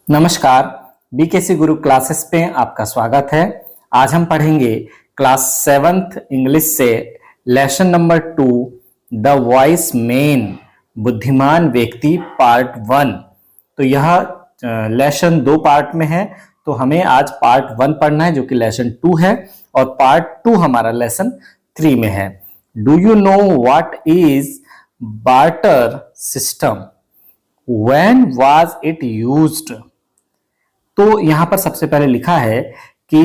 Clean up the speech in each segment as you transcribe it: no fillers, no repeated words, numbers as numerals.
नमस्कार, बीकेसी गुरु क्लासेस पे आपका स्वागत है। आज हम पढ़ेंगे क्लास 7th इंग्लिश से lesson number 2 the voice main बुद्धिमान व्यक्ति पार्ट 1। तो यह लेसन 2 पार्ट में है, तो हमें आज पार्ट 1 पढ़ना है जो कि लेसन 2 है और पार्ट 2 हमारा लेसन 3 में है। Do you know what is barter system? When was it used? तो यहां पर सबसे पहले लिखा है कि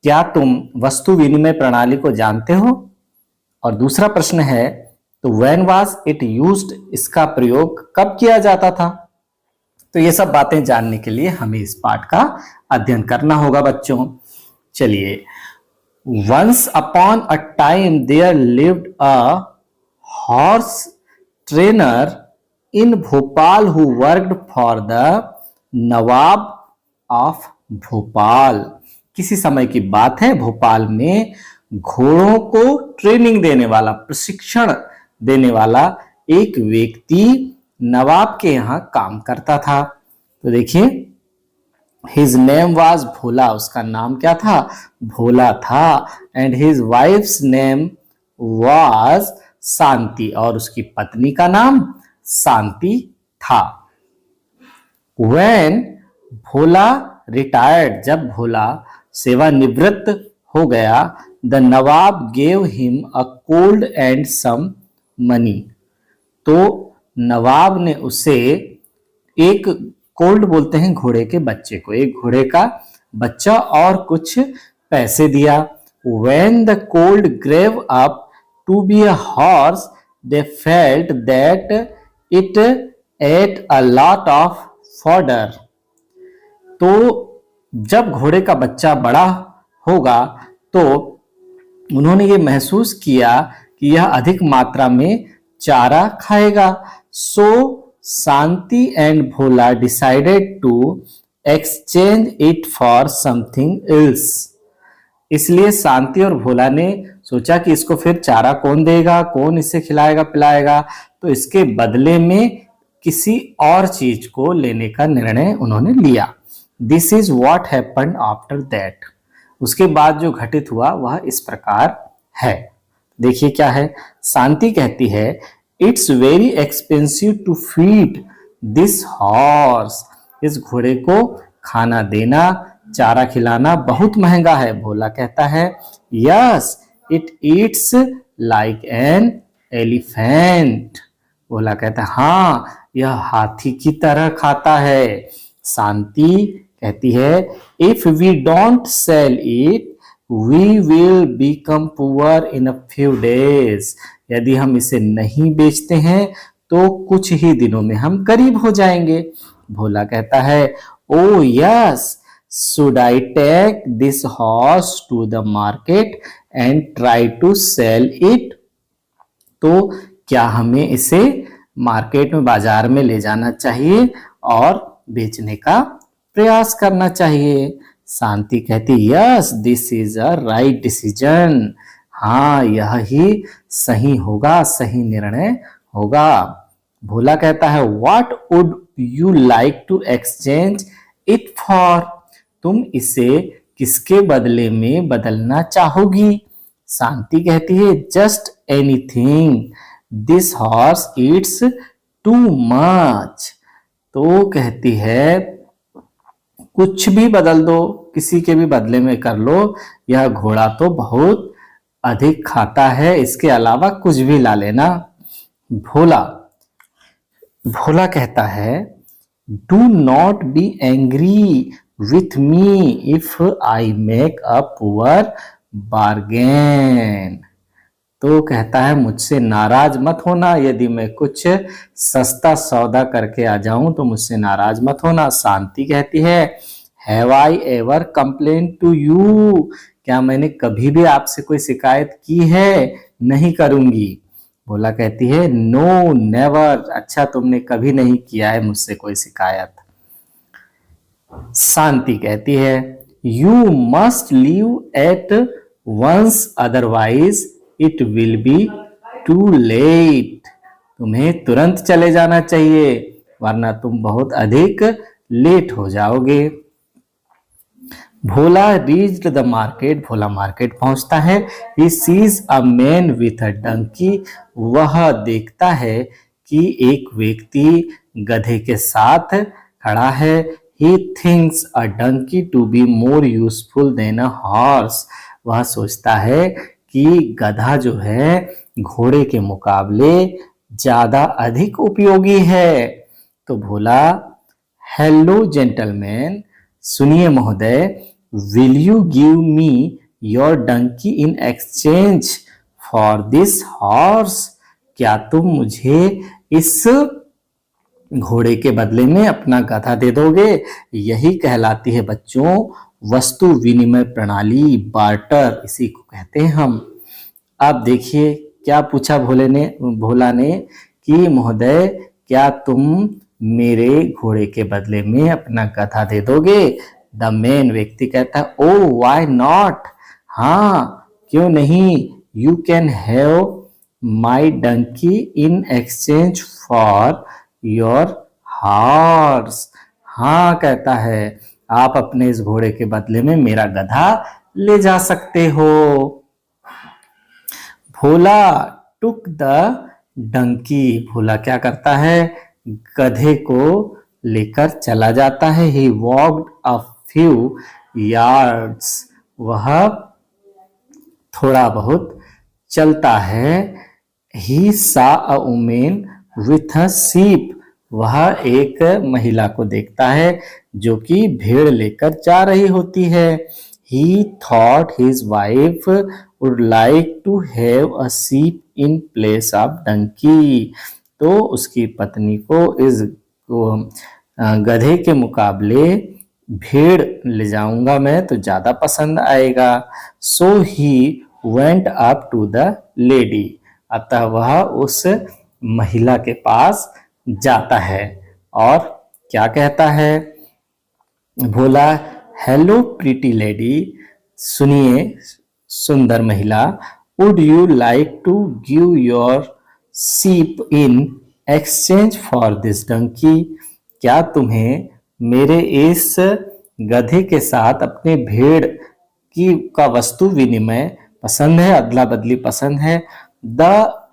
क्या तुम वस्तु विनिमय प्रणाली को जानते हो, और दूसरा प्रश्न है तो when was it used, इसका प्रयोग कब किया जाता था। तो ये सब बातें जानने के लिए हमें इस पाठ का अध्ययन करना होगा बच्चों। चलिए, once upon a time there lived a horse trainer in Bhopal who worked for the Nawab of Bhopal. किसी समय की बात है, भोपाल में घोड़ों को ट्रेनिंग देने वाला, प्रशिक्षण देने वाला एक व्यक्ति नवाब के यहां काम करता था। तो देखिए, हिज नेम वाज भोला, उसका नाम क्या था? भोला था। And his wife's name was Shanti, और उसकी पत्नी का नाम शांति था। When भोला रिटायर्ड, जब भोला सेवानिवृत्त हो गया, the Nawab gave him a colt and some money. तो नवाब ने उसे एक, कोल्ड बोलते हैं घोड़े के बच्चे को, एक घोड़े का बच्चा और कुछ पैसे दिया। When the colt grew up to be a horse, they felt that it ate a lot of fodder। तो जब घोड़े का बच्चा बड़ा होगा तो उन्होंने ये महसूस किया कि यह अधिक मात्रा में चारा खाएगा। So Shanti and Bhola decided to exchange it for something else. इसलिए शांति और भोला ने सोचा कि इसको फिर चारा कौन देगा, कौन इसे खिलाएगा पिलाएगा, तो इसके बदले में किसी और चीज को लेने का निर्णय उन्होंने लिया। This is what happened after that. उसके बाद जो घटित हुआ वह इस प्रकार है। देखिए क्या है। शांति कहती है, it's very expensive to feed this horse. इस घोड़े को खाना देना, चारा खिलाना बहुत महंगा है। भोला कहता है, yes it eats like an elephant. Bhola कहता है, हाँ यह हाथी की तरह खाता है। शांति कहती है, if we don't sell it we will become poor in a few days. यदि हम इसे नहीं बेचते हैं तो कुछ ही दिनों में हम गरीब हो जाएंगे। भोला कहता है, oh yes, should I take this horse to the market and try to sell it? तो क्या हमें इसे मार्केट में, बाजार में ले जाना चाहिए और बेचने का प्रयास करना चाहिए? शांति कहती, yes this is a right decision. हाँ यह ही सही होगा, सही निर्णय होगा। भोला कहता है, what would you like to exchange it for? तुम इसे किसके बदले में बदलना चाहोगी? शांति कहती है, just anything, this horse Yeats too much. तो कहती है, कुछ भी बदल दो, किसी के भी बदले में कर लो, यह घोड़ा तो बहुत अधिक खाता है, इसके अलावा कुछ भी ला लेना। भोला कहता है, do not be angry with me if I make a poor bargain. तो कहता है, मुझसे नाराज मत होना, यदि मैं कुछ सस्ता सौदा करके आ जाऊं तो मुझसे नाराज मत होना। शांति कहती है, have I ever complain to you? क्या मैंने कभी भी आपसे कोई शिकायत की है? नहीं करूंगी। भोला कहती है, नो नेवर। अच्छा, तुमने कभी नहीं किया है मुझसे कोई शिकायत। शांति कहती है, you must leave at once otherwise it will be too late. तुम्हें तुरंत चले जाना चाहिए, वरना तुम बहुत अधिक लेट हो जाओगे। Bhola reached the market, Bhola market पहुंचता है। He sees a man with a donkey, वह देखता है कि एक व्यक्ति गधे के साथ खड़ा है। He thinks a donkey to be more useful than a horse, वह सोचता है कि गधा जो है घोड़े के मुकाबले ज्यादा अधिक उपयोगी है। तो भोला, हेलो जेंटलमैन, सुनिए महोदय, will you give me your donkey in exchange for this horse, क्या तुम मुझे इस घोड़े के बदले में अपना गधा दे दोगे? यही कहलाती है बच्चों वस्तु विनिमय प्रणाली, बार्टर इसी को कहते हैं हम। अब देखिए क्या पूछा भोला ने कि महोदय क्या तुम मेरे घोड़े के बदले में अपना गधा दे दोगे? द मैन, व्यक्ति कहता है, ओ व्हाई नॉट, हाँ क्यों नहीं, you can have my donkey in exchange for your horse, हाँ कहता है आप अपने इस घोड़े के बदले में मेरा गधा ले जा सकते हो। भोला टुक द डंकी, भोला क्या करता है गधे को लेकर चला जाता है। ही वॉक्ड अ फ्यू यार्ड्स, वह थोड़ा बहुत चलता है। ही सा a women with a sheep, वह एक महिला को देखता है जो कि भेड़ लेकर जा रही होती है। He thought his wife would like to have a sheep in place of donkey, तो उसकी पत्नी को इस गधे के मुकाबले भेड़ ले जाऊंगा मैं तो ज्यादा पसंद आएगा। So he went up to the lady, अतः वह उस महिला के पास जाता है और क्या कहता है भोला, हेलो प्रीटी लेडी, सुनिए सुंदर महिला, would you like to give your sheep in exchange for this donkey, क्या तुम्हें मेरे इस गधे के साथ अपने भेड़ की का वस्तु विनिमय पसंद है, अदला बदली पसंद है? द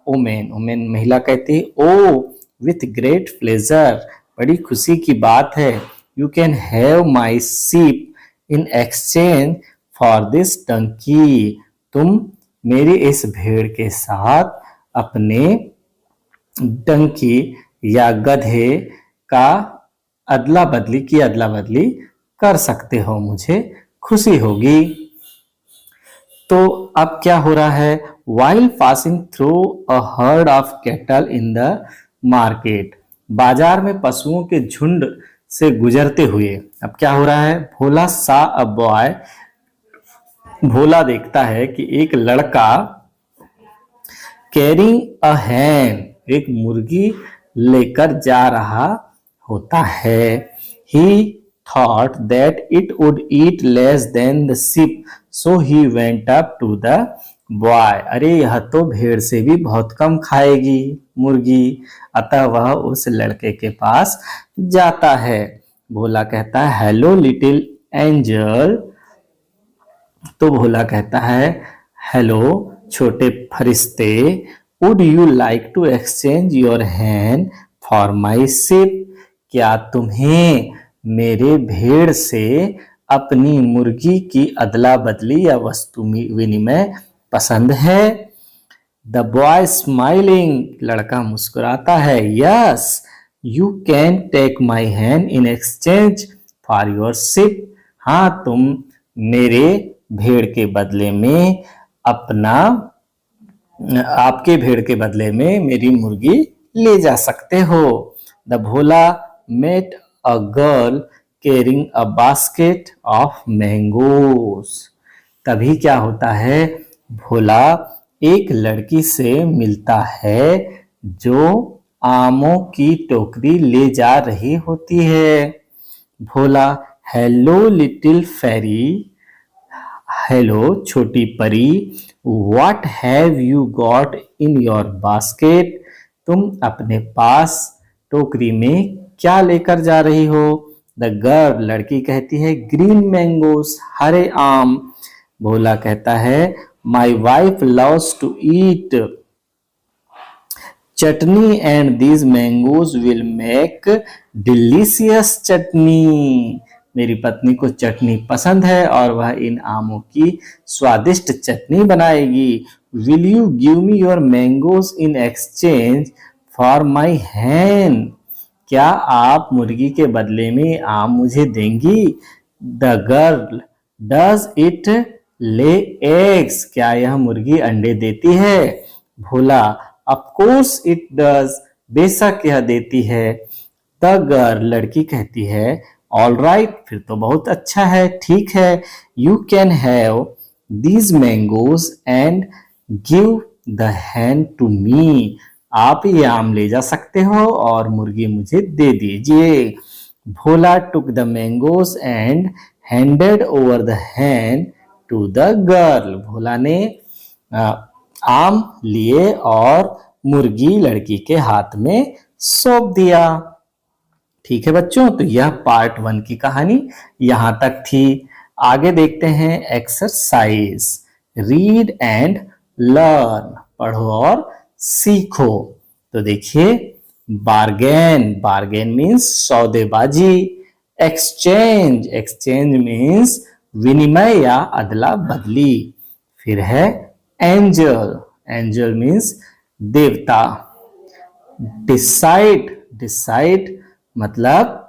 ओमेन, ओमेन महिला कहती है, ओ विथ ग्रेट प्लेजर, बड़ी खुशी की बात है। You can have my sheep in exchange for this donkey, तुम मेरी इस भेड़ के साथ अपने डंकी या गधे का अदला बदली कर सकते हो, मुझे खुशी होगी। तो अब क्या हो रहा है, while passing through a herd of cattle in the market, बाजार में पशुओं के झुंड से गुजरते हुए अब क्या हो रहा है, भोला सा अ बॉय, भोला देखता है कि एक लड़का कैरिंग अ हैन, एक मुर्गी लेकर जा रहा होता है। ही thought that it would eat less than the sheep, so he went up to the boy, अरे यह तो भेड़ से भी बहुत कम खाएगी मुर्गी, अतः वह उस लड़के के पास जाता है। भोला कहता है, हेलो लिटिल एंजल, तो भोला कहता है, हेलो छोटे फरिश्ते, would you like to exchange your hen for my sheep, क्या तुम्हें मेरे भेड़ से अपनी मुर्गी की अदला बदली या वस्तु विनिमय पसंद है? द बॉय स्माइलिंग, लड़का मुस्कुराता है, yes you can take my hand in exchange for your sheep, हाँ तुम मेरे भेड़ के बदले में आपके भेड़ के बदले में मेरी मुर्गी ले जा सकते हो। The Bhola met a girl carrying a basket of mangoes, तभी क्या होता है, भोला एक लड़की से मिलता है जो आमों की टोकरी ले जा रही होती है। भोला, हेलो लिटिल फेरी, हेलो छोटी परी, what have you got in your basket, तुम अपने पास टोकरी में क्या लेकर जा रही हो? द गर्ल लड़की कहती है ग्रीन मैंगोज हरे आम। भोला कहता है my wife loves to eat chutney and these mangoes will make delicious chutney. मेरी पत्नी को चटनी पसंद है और वह इन आमों की स्वादिष्ट चटनी बनाएगी। Will you give me your mangoes in exchange for my hen. क्या आप मुर्गी के बदले में आम मुझे देंगी? The girl does it lay eggs. क्या यह मुर्गी अंडे देती है? Bhola of course it does. बेशक यह देती है। द गर्ल लड़की कहती है ऑल राइट फिर तो बहुत अच्छा है, ठीक है। You can have these mangoes and give the hen to me. आप ये आम ले जा सकते हो और मुर्गी मुझे दे दीजिए। Bhola took the mangoes and handed over the hen to the girl. Bhola ने आम लिए और मुर्गी लड़की के हाथ में सौंप दिया। ठीक है बच्चों, तो यह पार्ट 1 की कहानी यहां तक थी। आगे देखते हैं एक्सरसाइज रीड एंड लर्न। पढ़ो और सीखो। तो देखिए बार्गेन, बार्गेन मीन्स सौदेबाजी। एक्सचेंज, एक्सचेंज मीन्स विनिमय या अदला बदली। फिर है एंजल, एंजल मीन्स देवता। डिसाइड, डिसाइड मतलब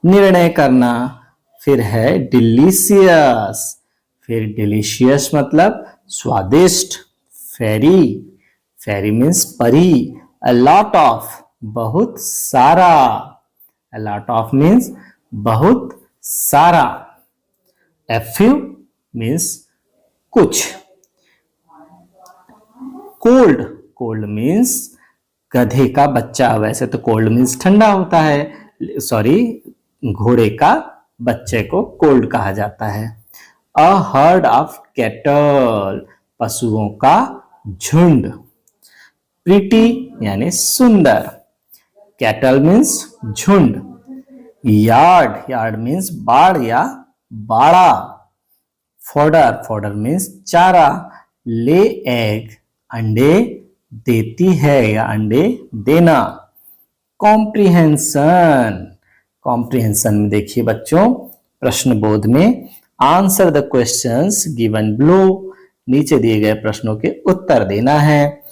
निर्णय करना। फिर है डिलीशियस, फिर डिलीशियस मतलब स्वादिष्ट। फेरी, फेरी मीन्स परी। अ लॉट ऑफ, बहुत सारा। अ लॉट ऑफ मीन्स बहुत सारा। ए फ्यू मीन्स कुछ। कोल्ड, कोल्ड मीन्स गधे का बच्चा। वैसे तो कोल्ड मीन्स ठंडा होता है, सॉरी घोड़े का बच्चे को कोल्ड कहा जाता है। अ हर्ड ऑफ कैटल, पशुओं का झुंड। प्रीटी यानी सुंदर। कैटल मीन्स झुंड। यार्ड, यार्ड मीन्स बाड़ या बाड़ा। फॉडर, फॉडर मीन्स चारा। ले एग, अंडे देती है या अंडे देना। कॉम्प्रिहेंशन, कॉम्प्रिहेंशन में देखिए बच्चों प्रश्न बोध में answer the questions given below. नीचे दिए गए प्रश्नों के उत्तर देना है।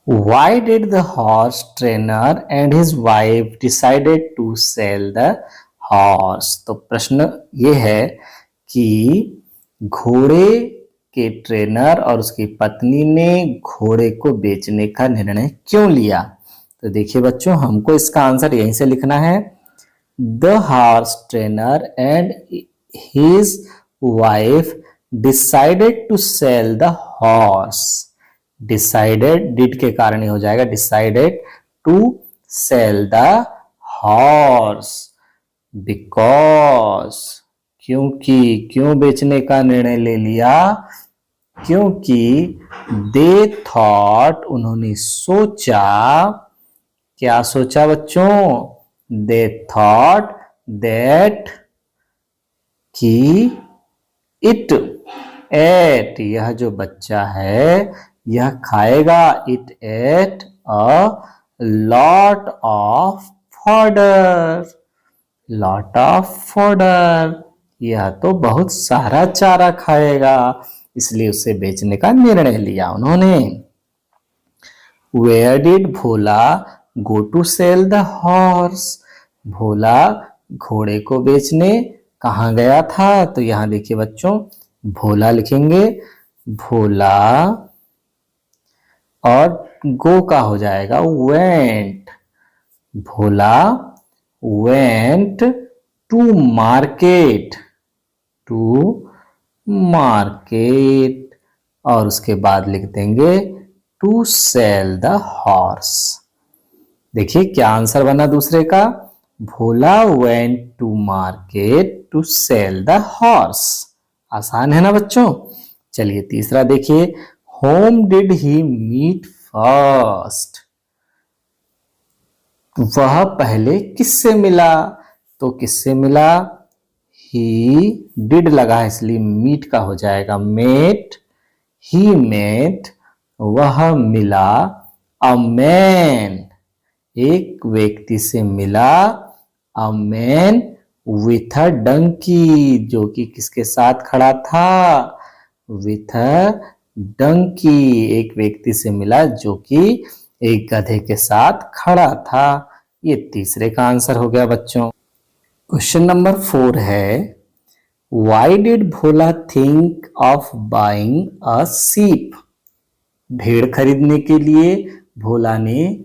Why did the horse trainer and his wife decided to sell the horse? तो प्रश्न ये है कि घोड़े के ट्रेनर और उसकी पत्नी ने घोड़े को बेचने का निर्णय क्यों लिया? तो देखिए बच्चों हमको इसका आंसर यहीं से लिखना है। The horse trainer and his wife decided to sell the horse. Decided did के कारण ही हो जाएगा, decided to sell the horse because, क्योंकि, क्यों बेचने का निर्णय ले लिया? क्योंकि दे थॉट, उन्होंने सोचा। क्या सोचा बच्चों? दे थॉट दैट कि इट एट, यह जो बच्चा है यह खाएगा। It at a lot of fodder, lot of fodder, यह तो बहुत सारा चारा खाएगा, इसलिए उसे बेचने का निर्णय लिया उन्होंने। Where did Bhola go to sell the horse? Bhola घोड़े को बेचने कहाँ गया था? तो यहां देखिए बच्चों भोला लिखेंगे, भोला और गो का हो जाएगा went. Bhola went to market, to market, और उसके बाद लिख देंगे टू सेल द हॉर्स। देखिए क्या आंसर बना दूसरे का, Bhola went to market to sell the horse. आसान है ना बच्चों। चलिए तीसरा देखिए, whom did he meet first? वह पहले किससे मिला? तो किससे मिला? ही डिड लगा है इसलिए मीट का हो जाएगा मेट। ही मेट, वह मिला, अ मैन, एक व्यक्ति से मिला, a man with a donkey, जो कि किसके साथ खड़ा था? विथ अ डंकी, एक व्यक्ति से मिला जो कि एक गधे के साथ खड़ा था। ये तीसरे का आंसर हो गया बच्चों। क्वेश्चन नंबर 4 है, why did Bhola think of buying अ सीप? भेड़ खरीदने के लिए भोला ने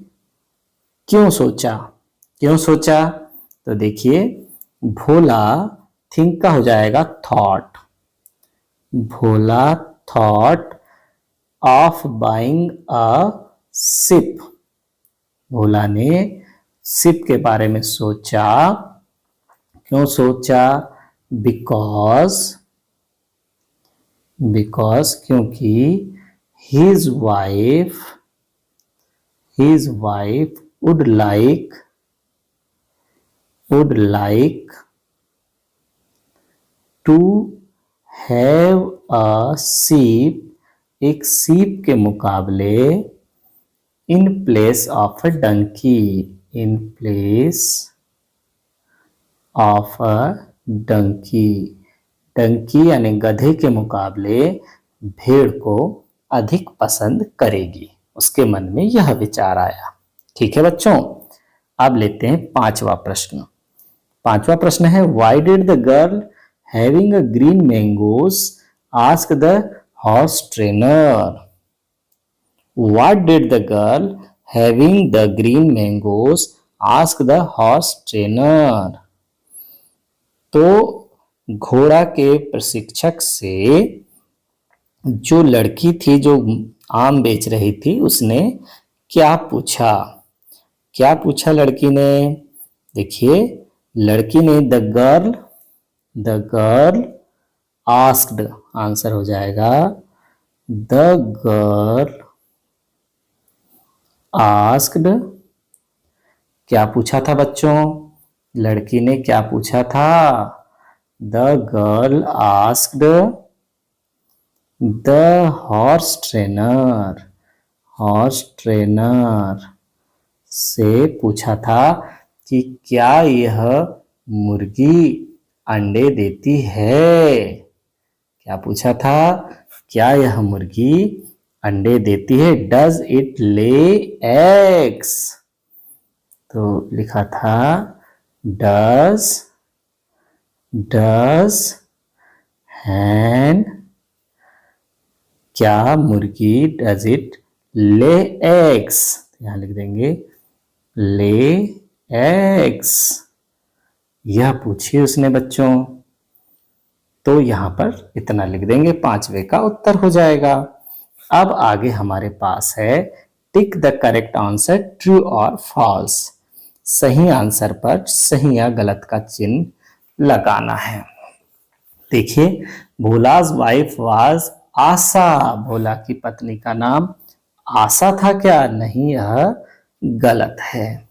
क्यों सोचा? क्यों सोचा? तो देखिए, भोला थिंक का हो जाएगा thought. Bhola thought of buying a ship, Bhola ने शिप के बारे में सोचा। क्यों सोचा? बिकॉज क्योंकि his wife would like to have a sheep, एक सीप के मुकाबले, in place of a donkey, in place of a donkey, Dunki यानी गधे के मुकाबले भेड़ को अधिक पसंद करेगी। उसके मन में यह विचार आया। ठीक है बच्चों, अब लेते हैं पांचवा प्रश्न। पांचवा प्रश्न है, why did the girl having a green mangoes ask the horse trainer? What did the girl having the green mangoes ask the horse trainer? तो घोड़ा के प्रशिक्षक से जो लड़की थी जो आम बेच रही थी, उसने क्या पूछा? क्या पूछा लड़की ने? देखिए, लड़की ने द गर्ल आस्क्ड, आंसर हो जाएगा द गर्ल आस्क्ड। क्या पूछा था बच्चों? लड़की ने क्या पूछा था? The girl asked the horse trainer से पूछा था कि क्या यह मुर्गी अंडे देती है? क्या पूछा था? क्या यह मुर्गी अंडे देती है? Does it lay eggs? तो लिखा था डज हैन, क्या मुर्गी डज इट ले एग्स? यहां लिख देंगे ले एग्स, यह पूछी उसने बच्चों। तो यहां पर इतना लिख देंगे, पांचवे का उत्तर हो जाएगा। अब आगे हमारे पास है tick the correct answer, true और फॉल्स। सही आंसर पर सही या गलत का चिन्ह लगाना है। देखिए, भोलाज वाइफ वाज आशा, भोला की पत्नी का नाम आशा था क्या? नहीं, यह गलत है।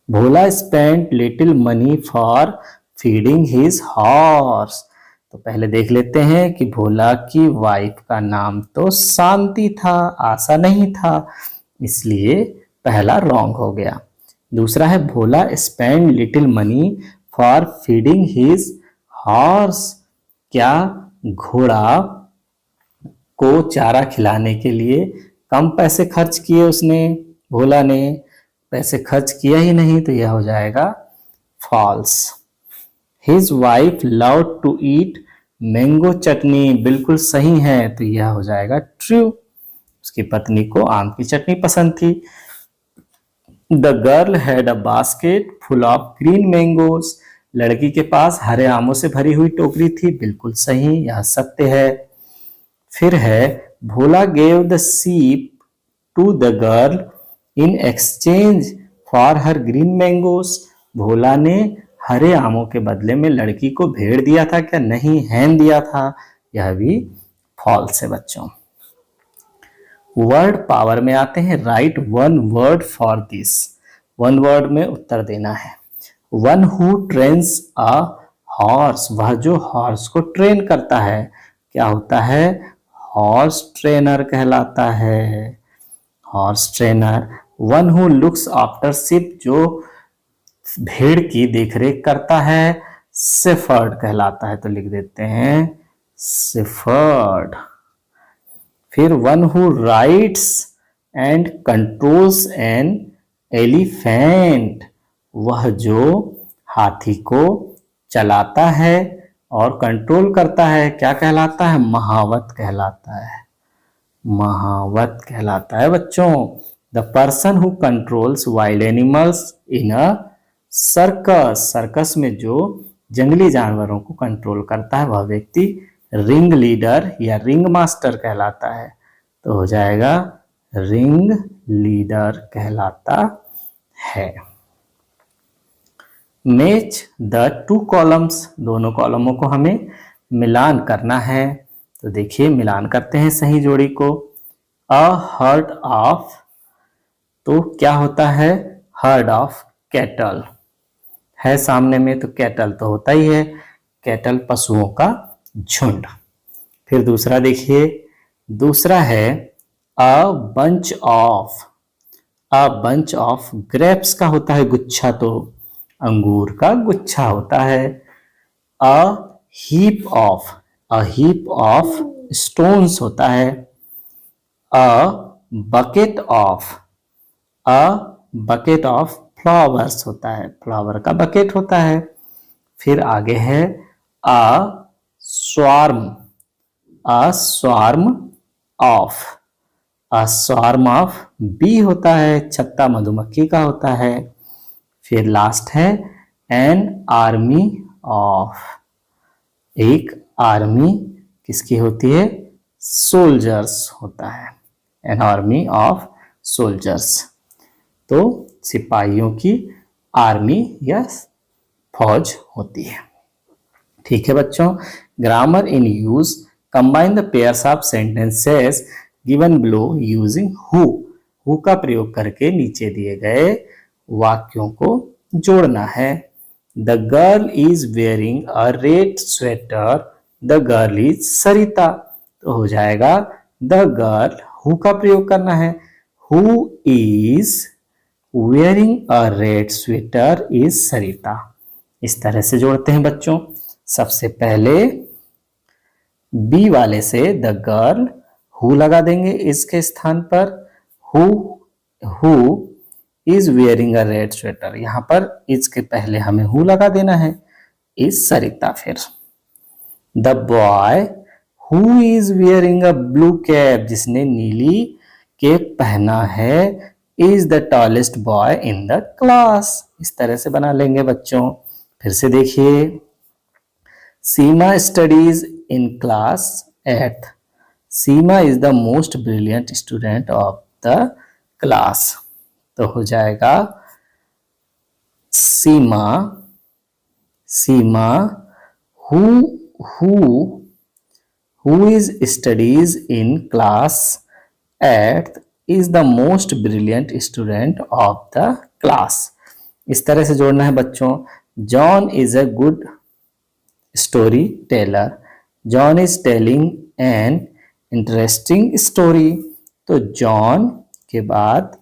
Bhola spent little money for feeding his horse. तो पहले देख लेते हैं कि भोला की वाइफ का नाम तो शांति था, आशा नहीं था, इसलिए पहला रॉन्ग हो गया। दूसरा है Bhola spend little money for feeding his horse, क्या घोड़ा को चारा खिलाने के लिए कम पैसे खर्च किए उसने? भोला ने पैसे खर्च किया ही नहीं, तो यह हो जाएगा false. His wife love to eat mango chutney, बिल्कुल सही है, तो यह हो जाएगा ट्रू। उसकी पत्नी को आम की चटनी पसंद थी। The girl had a basket full of green mangoes, लड़की के पास हरे आमों से भरी हुई टोकरी थी, बिल्कुल सही, यह सत्य है। फिर है Bhola gave the sheep to the girl in exchange for her green mangoes, Bhola ने हरे आमों के बदले में लड़की को भेड़ दिया था क्या? नहीं, हैन दिया था, यह भी फॉल्स है बच्चों। वर्ड पावर में आते हैं, right one word for this. One word में उत्तर देना है। One who trains a horse, वह जो हॉर्स को ट्रेन करता है क्या होता है? हॉर्स ट्रेनर कहलाता है, horse trainer. One who looks after ship, जो भेड़ की देखरेख करता है, शेफर्ड कहलाता है। तो लिख देते हैं शेफर्ड। फिर one who rides and controls an elephant, वह जो हाथी को चलाता है और कंट्रोल करता है क्या कहलाता है? महावत कहलाता है, महावत कहलाता है बच्चों। The person who controls wild animals in a circus, circus में जो जंगली जानवरों को कंट्रोल करता है वह व्यक्ति रिंग लीडर या रिंग मास्टर कहलाता है। तो हो जाएगा रिंग लीडर कहलाता है। मैच द टू कॉलम्स, दोनों कॉलमों को हमें मिलान करना है। तो देखिए मिलान करते हैं सही जोड़ी को। अ हर्ड ऑफ, तो क्या होता है? हर्ड ऑफ कैटल है सामने में, तो कैटल तो होता ही है, कैटल पशुओं का झुंड। फिर दूसरा देखिए, दूसरा है a bunch of, a bunch of grapes का होता है गुच्छा, तो अंगूर का गुच्छा होता है। A heap of, a heap of stones होता है। A bucket of, a bucket of flowers होता है, फ्लावर का बकेट होता है। फिर आगे है a swarm, a swarm of, a swarm of bee होता है, छत्ता मधुमक्खी का होता है। फिर लास्ट है एन आर्मी ऑफ, एक आर्मी किसकी होती है? सोल्जर्स होता है, एन आर्मी ऑफ सोल्जर्स। तो सिपाहियों की आर्मी या फौज होती है। ठीक है बच्चों, grammar in use, combine the pairs of sentences given below using who का प्रयोग करके नीचे दिए गए वाक्यों को जोड़ना है। The girl is wearing a red sweater, the girl is Sarita. तो हो जाएगा द गर्ल, हु का प्रयोग करना है, who is wearing a red sweater is Sarita. इस तरह से जोड़ते हैं बच्चों। सबसे पहले बी वाले से द गर्ल, हु लगा देंगे इसके स्थान पर, who is wearing a red sweater, यहां पर इसके पहले हमें हु लगा देना है, इज सरिता। फिर the boy who is wearing a blue cap, जिसने नीली कैप पहना है, is the tallest boy in the class. इस तरह से बना लेंगे बच्चों। फिर से देखिए, Seema studies in class 8th, Seema is the most brilliant student of the class. तो हो जाएगा Seema, Seema who is studies in class 8th is the most brilliant student of the class. इस तरह से जोड़ना है बच्चों। John is a good story teller, John is telling an interesting story. तो जॉन के बाद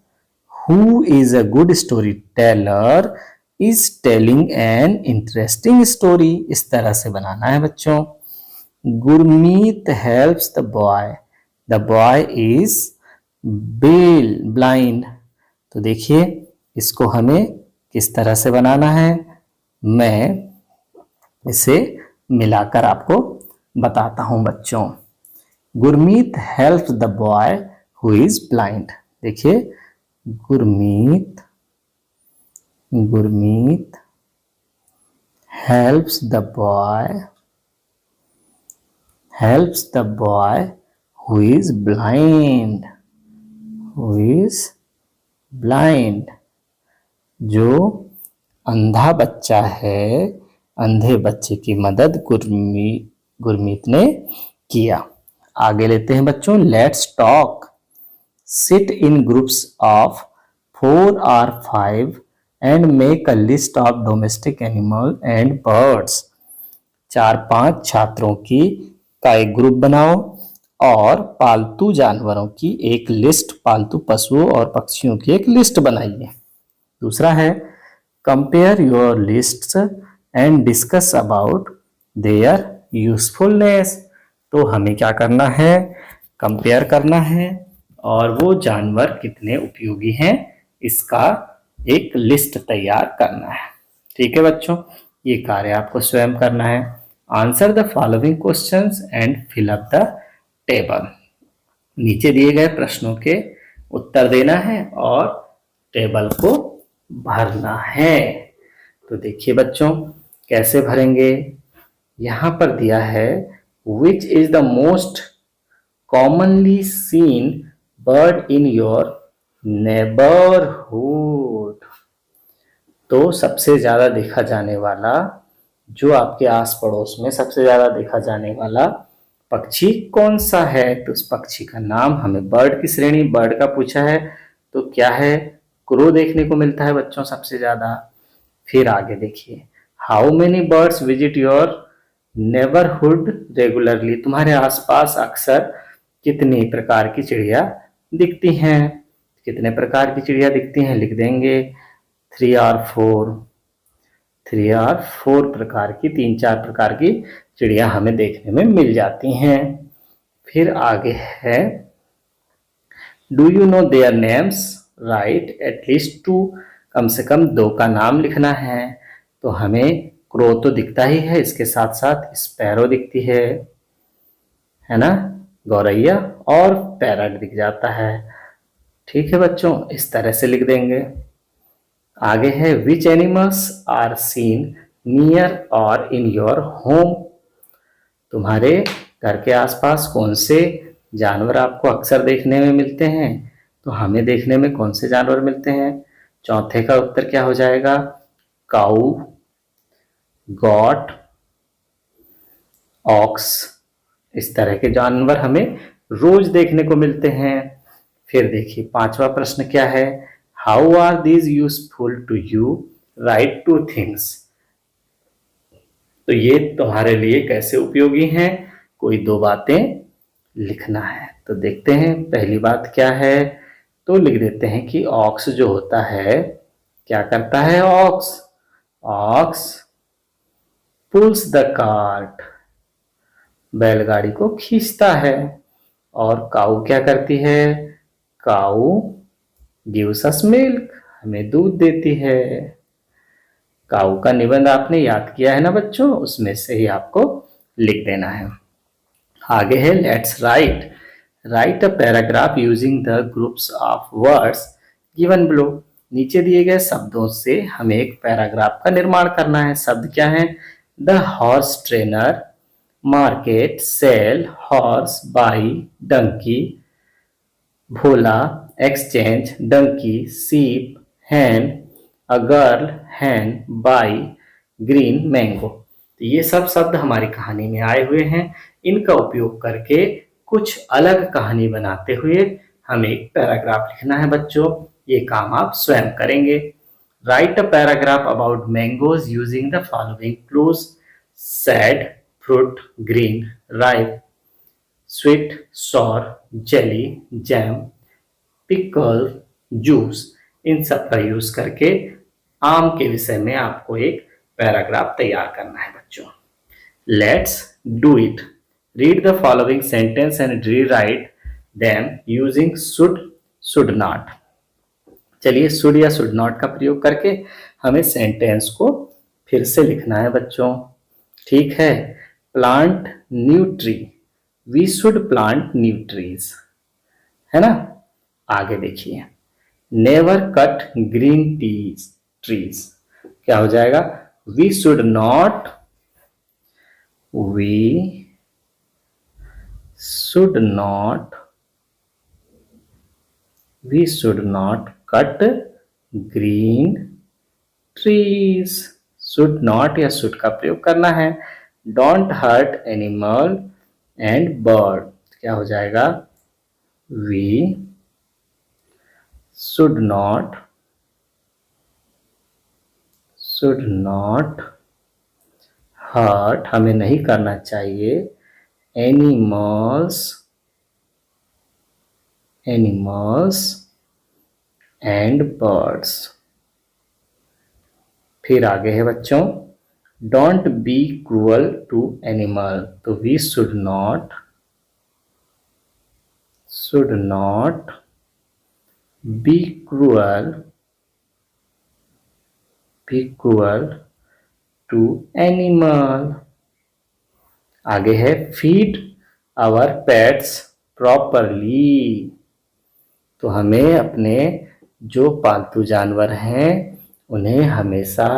who is a good story teller is telling an interesting story. इस तरह से बनाना है बच्चों। Gurmeet helps the boy is blind. तो देखिए इसको हमें किस तरह से बनाना है, मैं इसे मिलाकर आपको बताता हूं बच्चों। Gurmeet helps the boy who is blind. देखिए Gurmeet helps the boy who is blind, जो अंधा बच्चा है, अंधे बच्चे की मदद गुरमीत ने किया। आगे लेते हैं बच्चों। Let's talk, sit in groups of 4 or 5 and make a list of domestic animal and birds. 4-5 छात्रों की का एक ग्रुप बनाओ और पालतू जानवरों की एक लिस्ट, पालतू पशुओं और पक्षियों की एक लिस्ट बनाइए। दूसरा है compare your lists and discuss about their usefulness. तो हमें क्या करना है, कंपेयर करना है और वो जानवर कितने उपयोगी हैं इसका एक लिस्ट तैयार करना है। ठीक है बच्चों, ये कार्य आपको स्वयं करना है। Answer the following questions and fill up the table. नीचे दिए गए प्रश्नों के उत्तर देना है और टेबल को भरना है। तो देखिए बच्चों कैसे भरेंगे। यहां पर दिया है which is the most commonly seen bird in your neighbourhood. तो सबसे ज्यादा देखा जाने वाला, जो आपके आस पड़ोस में सबसे ज्यादा देखा जाने वाला पक्षी कौन सा है। तो उस पक्षी का नाम, हमें बर्ड की श्रेणी बर्ड का पूछा है तो क्या है, क्रो देखने को मिलता है बच्चों सबसे ज्यादा। फिर आगे देखिए, how many birds visit your neighbourhood regularly. तुम्हारे आसपास अक्सर कितनी प्रकार की चिड़िया दिखती हैं। कितने प्रकार की चिड़िया दिखती हैं लिख देंगे 3 और 4। 3 और 4 प्रकार की, 3-4 प्रकार की चिड़िया हमें देखने में मिल जाती हैं। फिर आगे है do you know their names, right at least 2। कम से कम 2 का नाम लिखना है। तो हमें क्रो तो दिखता ही है, इसके साथ साथ स्पैरो दिखती है ना, गौरैया, और पैरट दिख जाता है। ठीक है बच्चों, इस तरह से लिख देंगे। आगे है which animals are seen near or in your home. तुम्हारे घर के आसपास कौन से जानवर आपको अक्सर देखने में मिलते हैं। तो हमें देखने में कौन से जानवर मिलते हैं। चौथे का उत्तर क्या हो जाएगा, काऊ, गॉट, ऑक्स। इस तरह के जानवर हमें रोज देखने को मिलते हैं। फिर देखिए 5वां प्रश्न क्या है, how are these useful to you, write 2 things. तो ये तुम्हारे लिए कैसे उपयोगी हैं, कोई 2 बातें लिखना है। तो देखते हैं पहली बात क्या है। तो लिख देते हैं कि ऑक्स जो होता है क्या करता है, ox ox pulls the cart, बैलगाड़ी को खींचता है। और काऊ क्या करती है, काऊ गिव्स अस मिल्क, हमें दूध देती है। काऊ का निबंध आपने याद किया है ना बच्चों, उसमें से ही आपको लिख देना है। आगे है let's write, right a paragraph using the groups of words given below. नीचे दिए गए शब्दों से हमें एक पैराग्राफ का निर्माण करना है। शब्द क्या है, the horse trainer, market, sell, horse, buy, donkey, Bhola, exchange, donkey, sheep, hen, a girl, hen, buy, green, mango. तो ये सब शब्द हमारी कहानी में आए हुए हैं। इनका उपयोग करके कुछ अलग कहानी बनाते हुए हमें एक पैराग्राफ लिखना है बच्चों। ये काम आप स्वयं करेंगे। Write a paragraph about mangoes using the following clues, seed, fruit, green, ripe, sweet, sour, jelly, jam, pickle, juice. इन सब का यूज करके आम के विषय में आपको एक पैराग्राफ तैयार करना है बच्चों। Let's do it. Read the following sentence and rewrite them using should, should not. चलिए शुड या शुड नॉट का प्रयोग करके हमें सेंटेंस को फिर से लिखना है बच्चों। ठीक है, plant new tree, we should plant new trees, है ना। आगे देखिए, never cut green trees trees, क्या हो जाएगा, we should not, we should not, we should not cut green trees. Should not या शुड का प्रयोग करना है। Don't hurt animal and bird, क्या हो जाएगा, we should not should not hurt, हमें नहीं करना चाहिए, एनिमल्स एंड बर्ड्स। फिर आगे है बच्चों, don't be cruel to animal, तो we should not be cruel to animal. आगे है फीड आवर पेट्स प्रॉपरली, तो हमें अपने जो पालतू जानवर हैं उन्हें हमेशा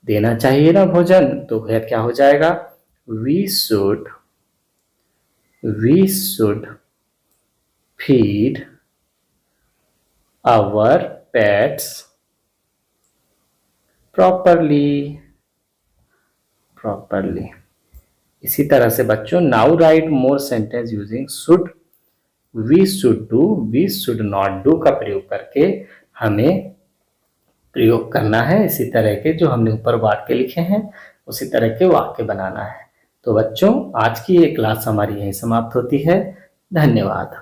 देना चाहिए ना भोजन, तो क्या हो जाएगा, we should feed our pets properly. इसी तरह से बच्चों, now write more sentence using should, we should do, we should not do का प्रयोग करके हमें प्रयोग करना है। इसी तरह के जो हमने ऊपर वाक्य लिखे हैं उसी तरह के वाक्य बनाना है। तो बच्चों, आज की ये क्लास हमारी यहीं समाप्त होती है। धन्यवाद।